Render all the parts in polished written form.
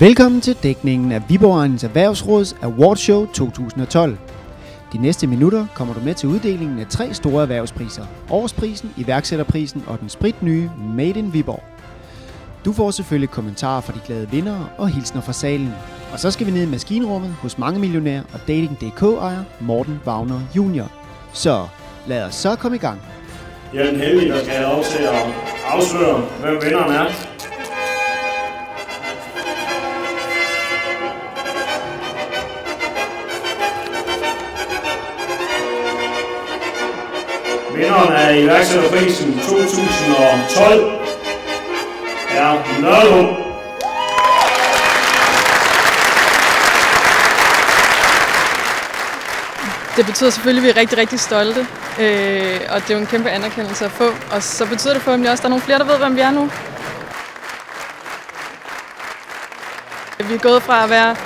Velkommen til dækningen af Viborg Egnens Erhvervsråds Awardshow 2012. De næste minutter kommer du med til uddelingen af 3 store erhvervspriser. Årsprisen, iværksætterprisen og den spritnye Made in Viborg. Du får selvfølgelig kommentarer fra de glade vindere og hilsner fra salen. Og så skal vi ned i maskinrummet hos mangemillionær og Dating.dk-ejer Morten Wagner Jr. Så lad os så komme i gang. Jeg er den heldige, der skal have lov til at afsløre, hvem vinderen er. Vinderen af iværksætterprisen 2012 er Nørlund. Det betyder selvfølgelig, at vi er rigtig, rigtig stolte, og det er jo en kæmpe anerkendelse at få. Og så betyder det forhåbentlig også, at der er nogle flere, der ved, hvem vi er nu. Vi er gået fra at være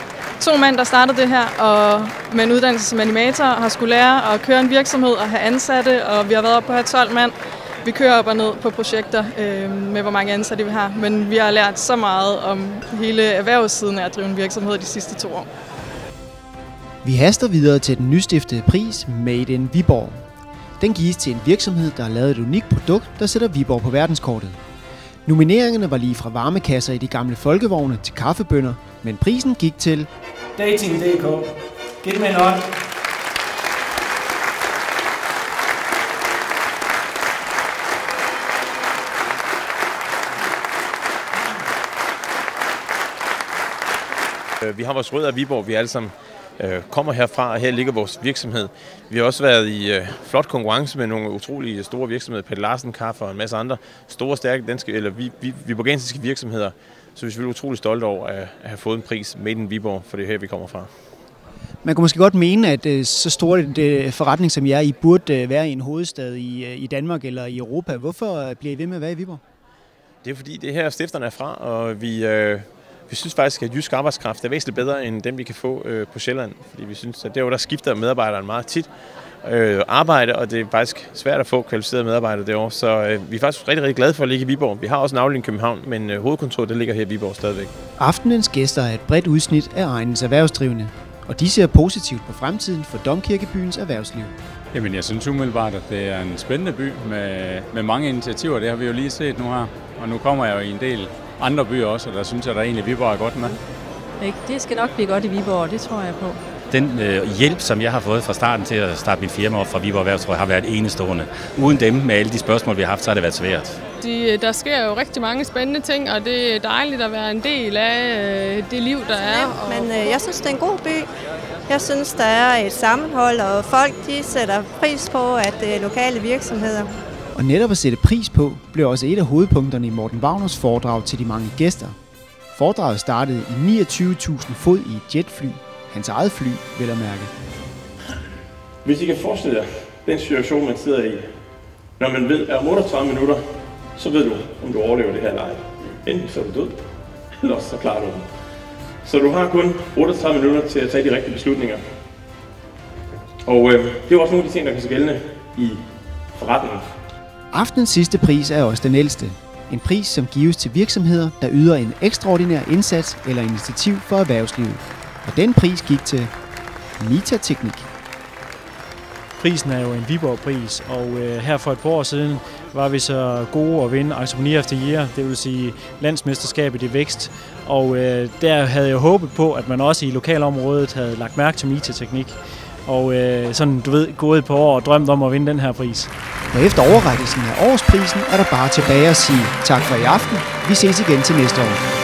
2 mænd, der startede det her, og med en uddannelse som animator, har skulle lære at køre en virksomhed og have ansatte, og vi har været oppe på at have 12 mand. Vi kører op og ned på projekter med, hvor mange ansatte vi har, men vi har lært så meget om hele erhvervssiden af at drive en virksomhed de sidste 2 år. Vi haster videre til den nystiftede pris Made in Viborg. Den gives til en virksomhed, der har lavet et unikt produkt, der sætter Viborg på verdenskortet. Nomineringerne var lige fra varmekasser i de gamle folkevogne til kaffebønner, men prisen gik til Dating.dk. Giv dem en hånd. Vi har vores rødder af Viborg, vi alle sammen kommer herfra, og her ligger vores virksomhed. Vi har også været i flot konkurrence med nogle utrolige store virksomheder, Peter Larsen Kaffe og en masse andre store, stærke danske eller viborgensiske virksomheder. Så vi er selvfølgelig utrolig stolte over at have fået en pris Made in Viborg, for det er her, vi kommer fra. Man kunne måske godt mene, at så stor en forretning som I burde være i en hovedstad i Danmark eller i Europa. Hvorfor bliver I ved med at være i Viborg? Det er fordi, det er her stifterne er fra, og vi synes faktisk, at jysk arbejdskraft er væsentligt bedre end dem, vi kan få på Sjælland. Fordi vi synes, at der skifter medarbejderne meget tit arbejde, og det er faktisk svært at få kvalificerede medarbejdere derovre. Så vi er faktisk rigtig, rigtig glade for at ligge i Viborg. Vi har også en afdeling i København, men hovedkontoret det ligger her i Viborg stadigvæk. Aftenens gæster er et bredt udsnit af egnens erhvervsdrivende, og de ser positivt på fremtiden for Domkirkebyens erhvervsliv. Jamen, jeg synes umiddelbart, at det er en spændende by med mange initiativer. Det har vi jo lige set nu her, og nu kommer jeg jo i en del andre byer også, og der synes jeg, at der egentlig Viborg er godt med. Det skal nok blive godt i Viborg, det tror jeg på. Den hjælp, som jeg har fået fra starten til at starte mit firma op fra Viborg Erhvervsråd, har været enestående. Uden dem, med alle de spørgsmål, vi har haft, så har det været svært. Der sker jo rigtig mange spændende ting, og det er dejligt at være en del af det liv, der er. Men jeg synes, det er en god by. Jeg synes, der er et sammenhold, og folk de sætter pris på, at det er lokale virksomheder. Og netop at sætte pris på blev også et af hovedpunkterne i Morten Wagners foredrag til de mange gæster. Foredraget startede i 29.000 fod i et jetfly. Hans eget fly, vel at mærke. Hvis I kan forestille jer den situation, man sidder i, når man ved, at om 38 minutter, så ved du, om du overlever det her eller ej. Enten så er du død, eller så klarer du den. Så du har kun 38 minutter til at tage de rigtige beslutninger. Og det er også nogle af de ting, der kan så gældende i forretningen. Aftenens sidste pris er også den ældste. En pris, som gives til virksomheder, der yder en ekstraordinær indsats eller initiativ for erhvervslivet. Og den pris gik til Mita Teknik. Prisen er jo en Viborg-pris, og her for et par år siden var vi så gode at vinde Entrepreneur of the Year, det vil sige landsmesterskabet i vækst. Og der havde jeg håbet på, at man også i lokalområdet havde lagt mærke til Mita Teknik. Og sådan, du ved, gået et par år og drømt om at vinde den her pris. Og efter overrækkelsen af årsprisen er der bare tilbage at sige tak for i aften. Vi ses igen til næste år.